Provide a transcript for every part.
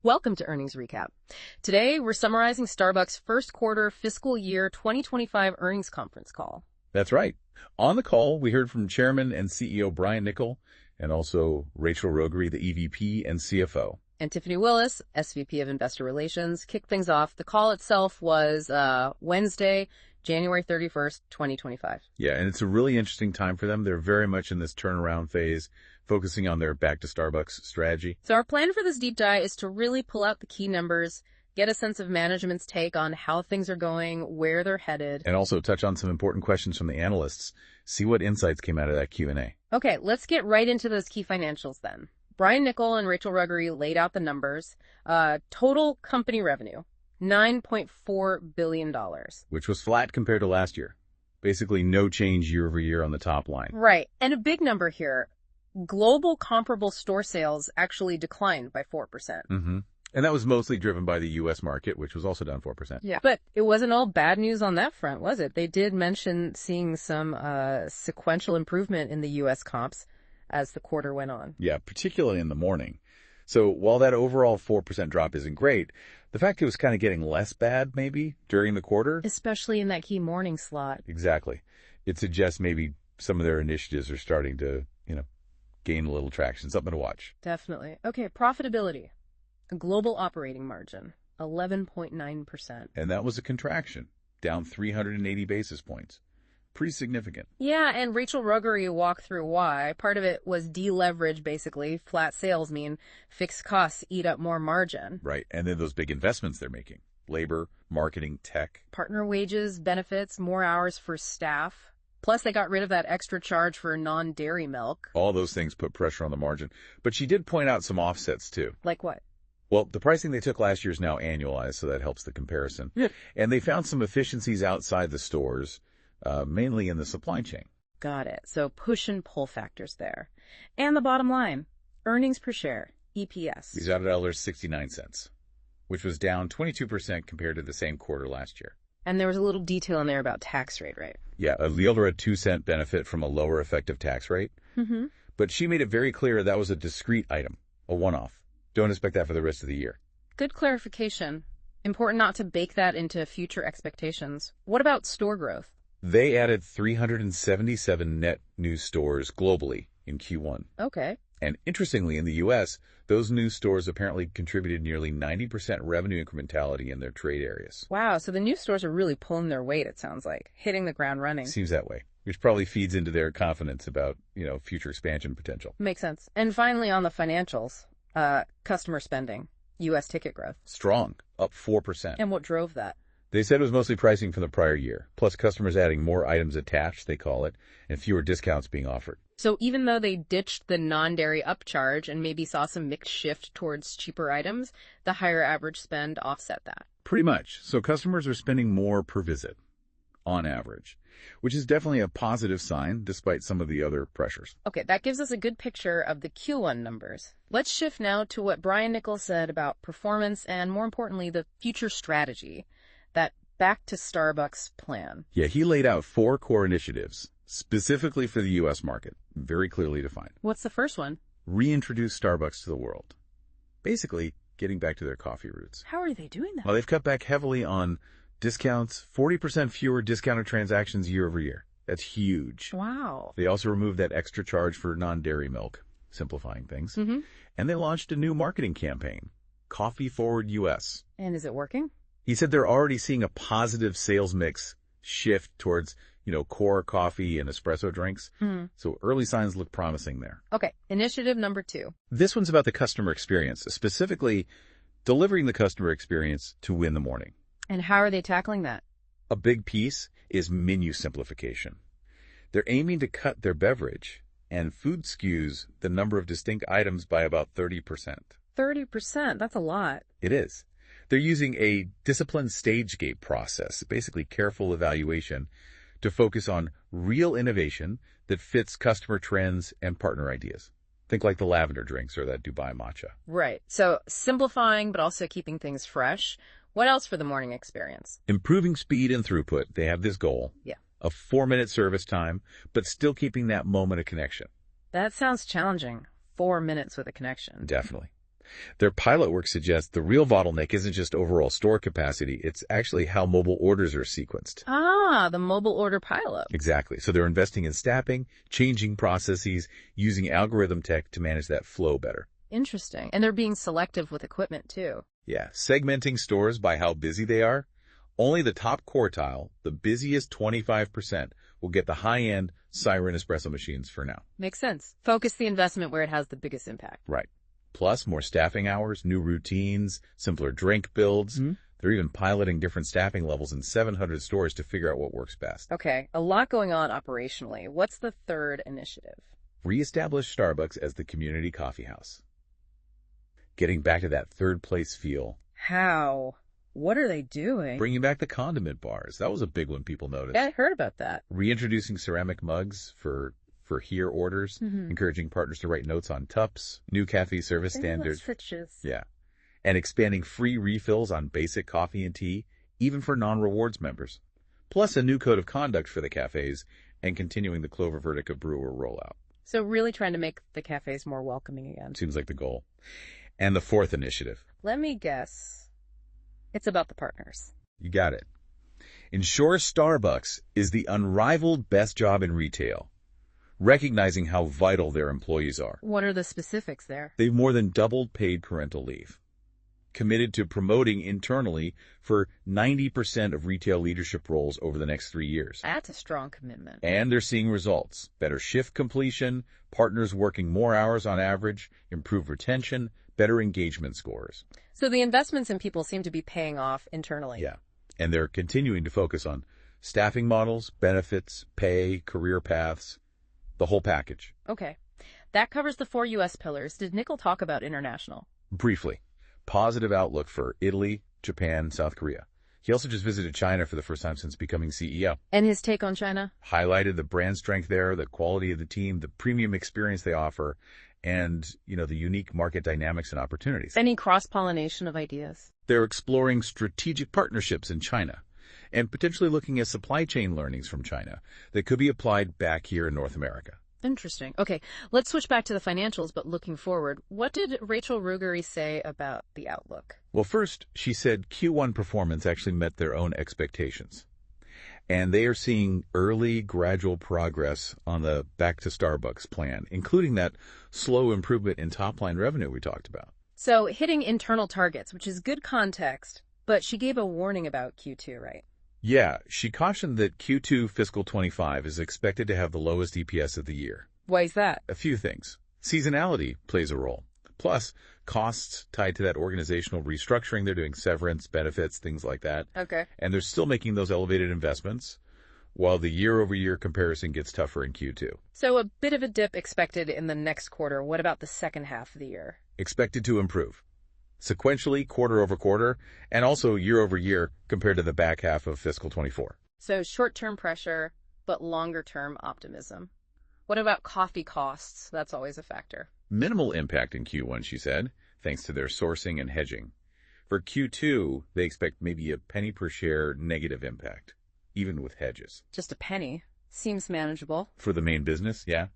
Welcome to Earnings Recap. Today, we're summarizing Starbucks' first quarter fiscal year 2025 earnings conference call. That's right. On the call, we heard from Chairman and CEO Brian Niccol and also Rachel Rogeri, the EVP and CFO. And Tiffany Willis, SVP of Investor Relations, kicked things off. The call itself was Wednesday, January 31st, 2025. Yeah, and it's a really interesting time for them. They're very much in this turnaround phase, focusing on their back to Starbucks strategy. So our plan for this deep dive is to really pull out the key numbers, get a sense of management's take on how things are going, where they're headed. And also touch on some important questions from the analysts, see what insights came out of that Q&A. Okay, let's get right into those key financials then. Brian Niccol and Rachel Rogeri laid out the numbers. Total company revenue, $9.4 billion. Which was flat compared to last year. Basically no change year over year on the top line. Right. And a big number here. Global comparable store sales actually declined by 4%. Mm-hmm. And that was mostly driven by the U.S. market, which was also down 4%. Yeah. But it wasn't all bad news on that front, was it? They did mention seeing some sequential improvement in the U.S. comps as the quarter went on. Yeah, particularly in the morning. So while that overall 4% drop isn't great, the fact it was kind of getting less bad maybe during the quarter. Especially in that key morning slot. Exactly. It suggests maybe some of their initiatives are starting to, gain a little traction, something to watch. Definitely. Okay, profitability. A global operating margin, 11.9%. And that was a contraction, down 380 basis points. Pretty significant. Yeah, and Rachel Rogeri walked through why. Part of it was deleverage, basically. Flat sales mean fixed costs eat up more margin. Right, and then those big investments they're making. Labor, marketing, tech. Partner wages, benefits, more hours for staff. Plus, they got rid of that extra charge for non-dairy milk. All those things put pressure on the margin. But she did point out some offsets, too. Like what? Well, the pricing they took last year is now annualized, so that helps the comparison. Yeah. And they found some efficiencies outside the stores, mainly in the supply chain. Got it. So push and pull factors there. And the bottom line, earnings per share, EPS. These out at $1.69, which was down 22% compared to the same quarter last year. And there was a little detail in there about tax rate, right? Yeah, a little 2-cent benefit from a lower effective tax rate. Mm-hmm. But she made it very clear that was a discrete item, a one-off. Don't expect that for the rest of the year. Good clarification. Important not to bake that into future expectations. What about store growth? They added 377 net new stores globally in Q1. Okay. And interestingly, in the U.S., those new stores apparently contributed nearly 90% revenue incrementality in their trade areas. Wow, so the new stores are really pulling their weight, it sounds like, hitting the ground running. Seems that way, which probably feeds into their confidence about, future expansion potential. Makes sense. And finally, on the financials, customer spending, U.S. ticket growth. Strong, up 4%. And what drove that? They said it was mostly pricing from the prior year, plus customers adding more items attached, they call it, and fewer discounts being offered. So even though they ditched the non-dairy upcharge and maybe saw some mix shift towards cheaper items, the higher average spend offset that. Pretty much. So customers are spending more per visit, on average, which is definitely a positive sign despite some of the other pressures. Okay, that gives us a good picture of the Q1 numbers. Let's shift now to what Brian Niccol said about performance and, more importantly, the future strategy, that back to Starbucks plan. Yeah, he laid out 4 core initiatives, specifically for the U.S. market, very clearly defined. What's the first one? Reintroduce Starbucks to the world. Basically, getting back to their coffee roots. How are they doing that? Well, they've cut back heavily on discounts, 40% fewer discounted transactions year over year. That's huge. Wow. They also removed that extra charge for non-dairy milk, simplifying things. Mm-hmm. And they launched a new marketing campaign, Coffee Forward US. And is it working? He said they're already seeing a positive sales mix shift towards, core coffee and espresso drinks. Mm. So early signs look promising there. Okay, initiative number 2. This one's about the customer experience, specifically delivering the customer experience to win the morning. And how are they tackling that? A big piece is menu simplification. They're aiming to cut their beverage and food SKUs, the number of distinct items, by about 30%. 30%? That's a lot. It is. They're using a disciplined stage gate process, basically careful evaluation, to focus on real innovation that fits customer trends and partner ideas. Think like the lavender drinks or that Dubai matcha. Right. So simplifying, but also keeping things fresh. What else for the morning experience? Improving speed and throughput. They have this goal. Yeah. A 4-minute service time, but still keeping that moment of connection. That sounds challenging. 4 minutes with a connection. Definitely. Their pilot work suggests the real bottleneck isn't just overall store capacity, it's actually how mobile orders are sequenced. Ah, the mobile order pileup. Exactly. So they're investing in staffing, changing processes, using algorithm tech to manage that flow better. Interesting. And they're being selective with equipment, too. Yeah, segmenting stores by how busy they are. Only the top quartile, the busiest 25%, will get the high-end Siren espresso machines for now. Makes sense. Focus the investment where it has the biggest impact. Right. Plus, more staffing hours, new routines, simpler drink builds. They're even piloting different staffing levels in 700 stores to figure out what works best. Okay, a lot going on operationally. What's the third initiative? Reestablish Starbucks as the community coffee house. Getting back to that third place feel. How? What are they doing? Bringing back the condiment bars. That was a big one people noticed. Yeah, I heard about that. Reintroducing ceramic mugs for here orders, encouraging partners to write notes on cups, new cafe service standards. Yeah. And expanding free refills on basic coffee and tea, even for non-rewards members. Plus a new code of conduct for the cafes and continuing the Clover Vertica brewer rollout. So really trying to make the cafes more welcoming again. Seems like the goal. And the fourth initiative. Let me guess. It's about the partners. You got it. Ensure Starbucks is the unrivaled best job in retail, recognizing how vital their employees are. What are the specifics there? They've more than doubled paid parental leave. Committed to promoting internally for 90% of retail leadership roles over the next 3 years. That's a strong commitment. And they're seeing results. Better shift completion, partners working more hours on average, improved retention, better engagement scores. So the investments in people seem to be paying off internally. Yeah. And they're continuing to focus on staffing models, benefits, pay, career paths, the whole package. Okay. That covers the 4 U.S. pillars. Did Nickel talk about international? Briefly. Positive outlook for Italy, Japan, South Korea. He also just visited China for the first time since becoming CEO. And his take on China? Highlighted the brand strength there, the quality of the team, the premium experience they offer, and, the unique market dynamics and opportunities. Any cross-pollination of ideas? They're exploring strategic partnerships in China and potentially looking at supply chain learnings from China that could be applied back here in North America. Interesting. Okay, let's switch back to the financials, but looking forward, what did Rachel Ruggeri say about the outlook? Well, first, she said Q1 performance actually met their own expectations. And they are seeing early, gradual progress on the Back to Starbucks plan, including that slow improvement in top-line revenue we talked about. So hitting internal targets, which is good context, but she gave a warning about Q2, right? Yeah, she cautioned that Q2 fiscal 25 is expected to have the lowest EPS of the year. Why is that? A few things. Seasonality plays a role. Plus, costs tied to that organizational restructuring. They're doing severance, benefits, things like that. Okay. And they're still making those elevated investments, while the year-over-year comparison gets tougher in Q2. So a bit of a dip expected in the next quarter. What about the second half of the year? Expected to improve. Sequentially, quarter-over-quarter, and also year-over-year compared to the back half of fiscal 24. So short-term pressure, but longer-term optimism. What about coffee costs? That's always a factor. Minimal impact in Q1, she said, thanks to their sourcing and hedging. For Q2, they expect maybe a penny per share negative impact, even with hedges. Just a penny. Seems manageable. For the main business, yeah.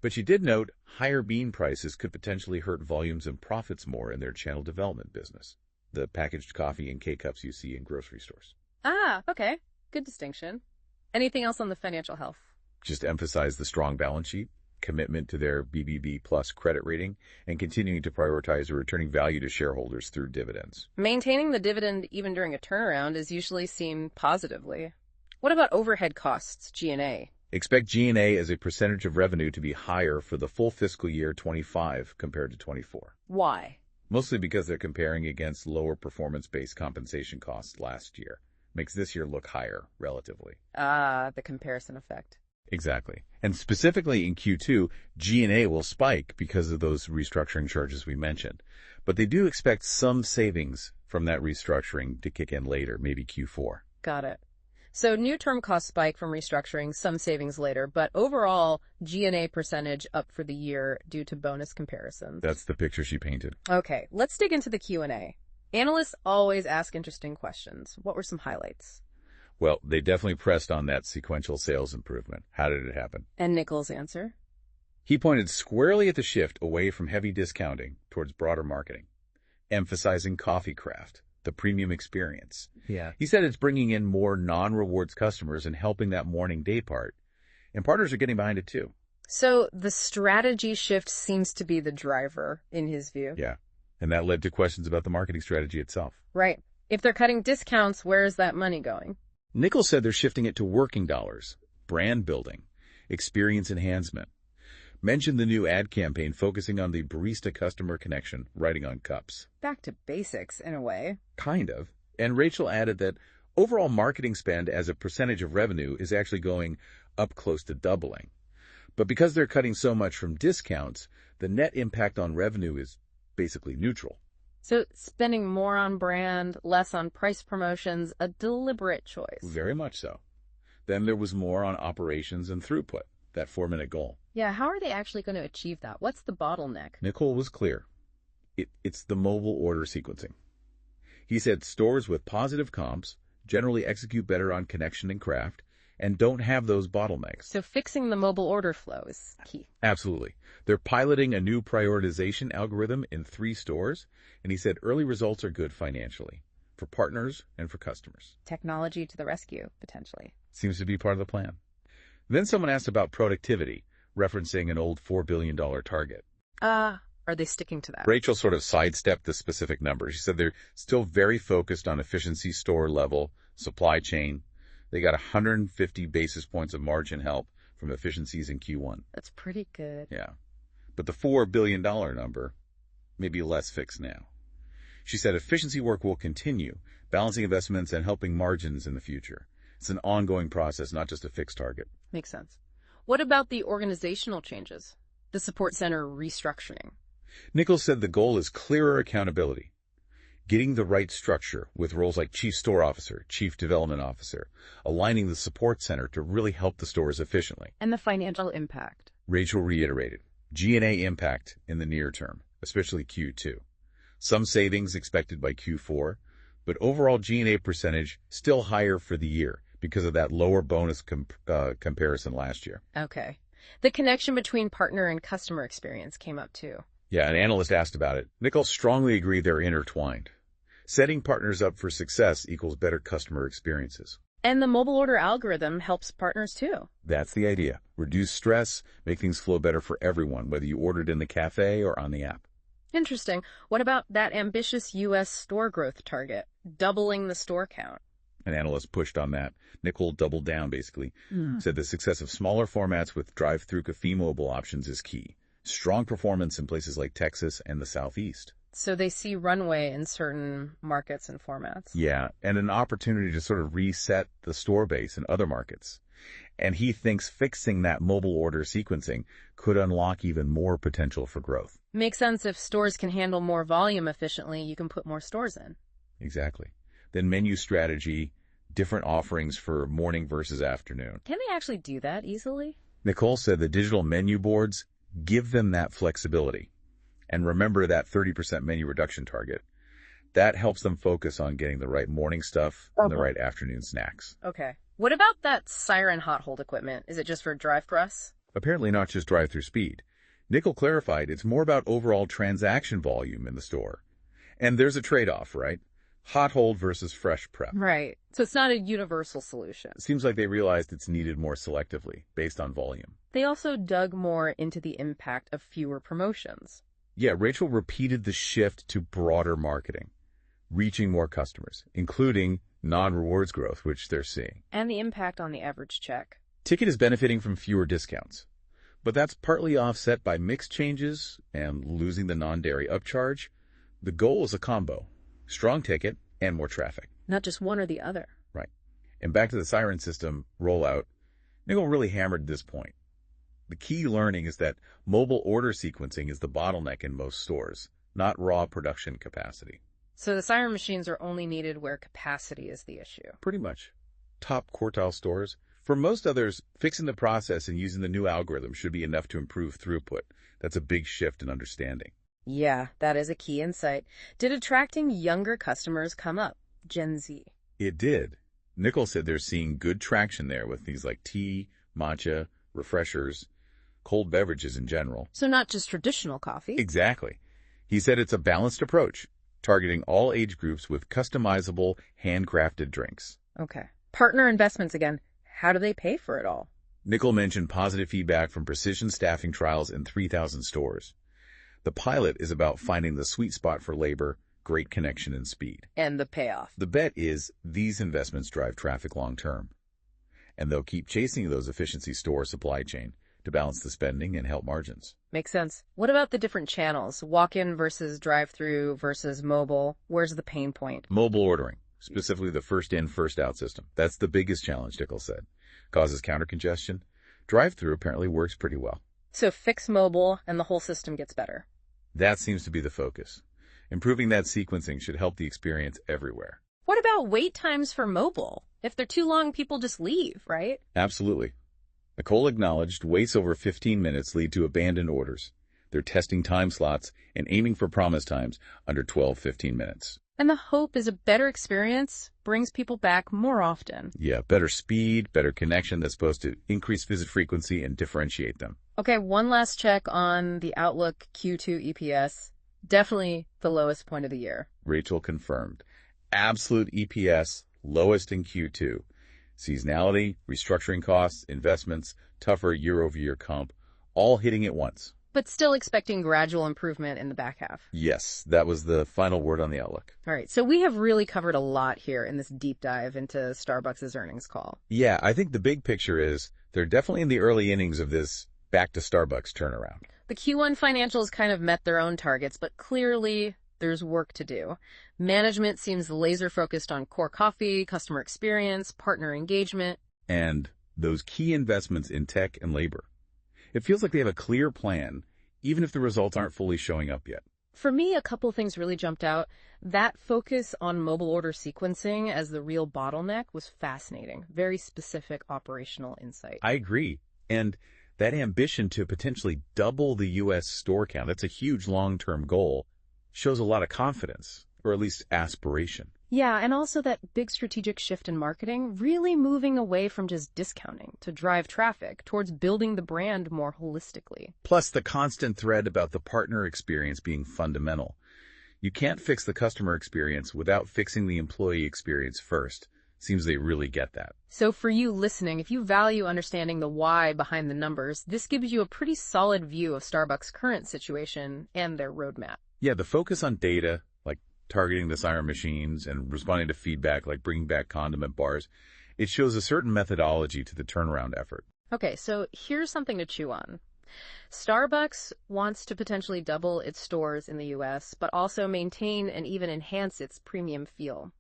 But she did note higher bean prices could potentially hurt volumes and profits more in their channel development business, the packaged coffee and K-cups you see in grocery stores. Ah, okay. Good distinction. Anything else on the financial health? Just emphasize the strong balance sheet, commitment to their BBB plus credit rating, and continuing to prioritize returning value to shareholders through dividends. Maintaining the dividend even during a turnaround is usually seen positively. What about overhead costs, G&A? Expect G&A as a percentage of revenue to be higher for the full fiscal year 25 compared to 24. Why? Mostly because they're comparing against lower performance-based compensation costs last year. Makes this year look higher, relatively. Ah, the comparison effect. Exactly. And specifically in Q2, G&A will spike because of those restructuring charges we mentioned. But they do expect some savings from that restructuring to kick in later, maybe Q4. Got it. So near-term cost spike from restructuring, some savings later, but overall G&A percentage up for the year due to bonus comparisons. That's the picture she painted. Okay, let's dig into the Q&A. Analysts always ask interesting questions. What were some highlights? Well, they definitely pressed on that sequential sales improvement. How did it happen? And Nickel's answer? He pointed squarely at the shift away from heavy discounting towards broader marketing, emphasizing coffee craft, the premium experience. Yeah. He said it's bringing in more non-rewards customers and helping that morning day part, and partners are getting behind it too. So the strategy shift seems to be the driver, in his view. Yeah, and that led to questions about the marketing strategy itself. Right. If they're cutting discounts, where is that money going? Nichols said they're shifting it to working dollars, brand building, experience enhancement. Mentioned the new ad campaign focusing on the barista customer connection, writing on cups. Back to basics, in a way. Kind of. And Rachel added that overall marketing spend as a percentage of revenue is actually going up close to doubling. But because they're cutting so much from discounts, the net impact on revenue is basically neutral. So spending more on brand, less on price promotions, a deliberate choice. Very much so. Then there was more on operations and throughput, that 4-minute goal. Yeah, how are they actually going to achieve that? What's the bottleneck? Nichols was clear. It's the mobile order sequencing. He said stores with positive comps generally execute better on connection and craft and don't have those bottlenecks. So fixing the mobile order flow is key. Absolutely. They're piloting a new prioritization algorithm in 3 stores, and he said early results are good financially, for partners and for customers. Technology to the rescue, potentially. Seems to be part of the plan. Then someone asked about productivity, referencing an old $4 billion target. Are they sticking to that? Rachel sort of sidestepped the specific numbers. She said they're still very focused on efficiency, store level, supply chain. They got 150 basis points of margin help from efficiencies in Q1. That's pretty good. Yeah. But the $4 billion number may be less fixed now. She said efficiency work will continue, balancing investments and helping margins in the future. It's an ongoing process, not just a fixed target. Makes sense. What about the organizational changes? The support center restructuring? Nichols said the goal is clearer accountability, getting the right structure with roles like Chief Store Officer, Chief Development Officer, aligning the support center to really help the stores efficiently. And the financial impact? Rachel reiterated, G&A impact in the near term, especially Q2. Some savings expected by Q4, but overall G&A percentage still higher for the year because of that lower bonus comparison last year. Okay. The connection between partner and customer experience came up too. Yeah, an analyst asked about it. Nichols strongly agreed they're intertwined. Setting partners up for success equals better customer experiences. And the mobile order algorithm helps partners too. That's the idea. Reduce stress, make things flow better for everyone, whether you ordered in the cafe or on the app. Interesting. What about that ambitious U.S. store growth target, doubling the store count? An analyst pushed on that. Nichols doubled down, basically. Said the success of smaller formats with drive-through cafe mobile options is key. Strong performance in places like Texas and the Southeast. So they see runway in certain markets and formats. Yeah, and an opportunity to sort of reset the store base in other markets. And he thinks fixing that mobile order sequencing could unlock even more potential for growth. Makes sense. If stores can handle more volume efficiently, you can put more stores in. Exactly. Then menu strategy, different offerings for morning versus afternoon. Can they actually do that easily? Nichols said the digital menu boards give them that flexibility. And remember that 30% menu reduction target. That helps them focus on getting the right morning stuff and the right afternoon snacks. Okay. What about that siren hot hold equipment? Is it just for drive-thrus? Apparently not just drive-through speed. Nichols clarified it's more about overall transaction volume in the store. And there's a trade-off, right? Hot hold versus fresh prep. Right. So it's not a universal solution. It seems like they realized it's needed more selectively, based on volume. They also dug more into the impact of fewer promotions. Yeah, Rachel repeated the shift to broader marketing, reaching more customers, including non-rewards growth, which they're seeing. And the impact on the average check. Ticket is benefiting from fewer discounts, but that's partly offset by mix changes and losing the non-dairy upcharge. The goal is a combo. Strong ticket and more traffic. Not just one or the other. Right. And back to the siren system rollout, Nichols really hammered this point. The key learning is that mobile order sequencing is the bottleneck in most stores, not raw production capacity. So the siren machines are only needed where capacity is the issue. Pretty much. Top quartile stores. For most others, fixing the process and using the new algorithm should be enough to improve throughput. That's a big shift in understanding. Yeah, that is a key insight. Did attracting younger customers come up? Gen Z. It did. Nichols said they're seeing good traction there with things like tea, matcha, refreshers. cold beverages in general. So not just traditional coffee. Exactly. He said it's a balanced approach, targeting all age groups with customizable, handcrafted drinks. Okay. Partner investments again. How do they pay for it all? Nickel mentioned positive feedback from precision staffing trials in 3,000 stores. The pilot is about finding the sweet spot for labor, great connection, and speed. And the payoff. The bet is these investments drive traffic long term. And they'll keep chasing those efficiency store supply chain to balance the spending and help margins. Makes sense. What about the different channels? Walk-in versus drive-through versus mobile? Where's the pain point? Mobile ordering, specifically the first-in, first-out system. That's the biggest challenge, Nickel said. Causes counter congestion. Drive-through apparently works pretty well. So fix mobile and the whole system gets better. That seems to be the focus. Improving that sequencing should help the experience everywhere. What about wait times for mobile? If they're too long, people just leave, right? Absolutely. Nicole acknowledged waits over 15 minutes lead to abandoned orders. They're testing time slots and aiming for promise times under 12-15 minutes. And the hope is a better experience brings people back more often. Yeah, better speed, better connection that's supposed to increase visit frequency and differentiate them. Okay, one last check on the Outlook Q2 EPS. Definitely the lowest point of the year. Rachel confirmed. Absolute EPS, lowest in Q2. Seasonality, restructuring costs, investments, tougher year-over-year comp, all hitting at once. But still expecting gradual improvement in the back half. Yes, that was the final word on the outlook. All right, so we have really covered a lot here in this deep dive into Starbucks' earnings call. Yeah, I think the big picture is they're definitely in the early innings of this back to Starbucks turnaround. The Q1 financials kind of met their own targets, but clearly there's work to do. Management seems laser-focused on core coffee, customer experience, partner engagement. And those key investments in tech and labor. It feels like they have a clear plan, even if the results aren't fully showing up yet. For me, a couple things really jumped out. That focus on mobile order sequencing as the real bottleneck was fascinating. Very specific operational insight. I agree. And that ambition to potentially double the U.S. store count, that's a huge long-term goal, shows a lot of confidence, or at least aspiration. Yeah, and also that big strategic shift in marketing, really moving away from just discounting to drive traffic towards building the brand more holistically. Plus the constant thread about the partner experience being fundamental. You can't fix the customer experience without fixing the employee experience first. Seems they really get that. So for you listening, if you value understanding the why behind the numbers, this gives you a pretty solid view of Starbucks' current situation and their roadmap. Yeah, the focus on data, like targeting the siren machines and responding to feedback like bringing back condiment bars, it shows a certain methodology to the turnaround effort. Okay, so here's something to chew on. Starbucks wants to potentially double its stores in the U.S., but also maintain and even enhance its premium feel.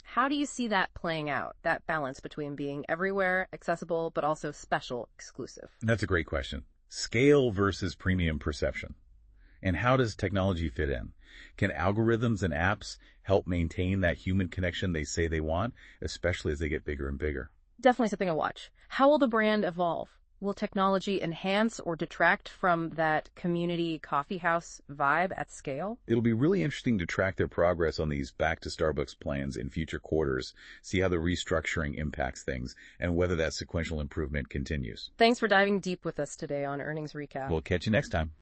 How do you see that playing out, that balance between being everywhere, accessible, but also special, exclusive? That's a great question. Scale versus premium perception. And how does technology fit in? Can algorithms and apps help maintain that human connection they say they want, especially as they get bigger and bigger? Definitely something to watch. How will the brand evolve? Will technology enhance or detract from that community coffeehouse vibe at scale? It'll be really interesting to track their progress on these back to Starbucks plans in future quarters, see how the restructuring impacts things, and whether that sequential improvement continues. Thanks for diving deep with us today on Earnings Recap. We'll catch you next time.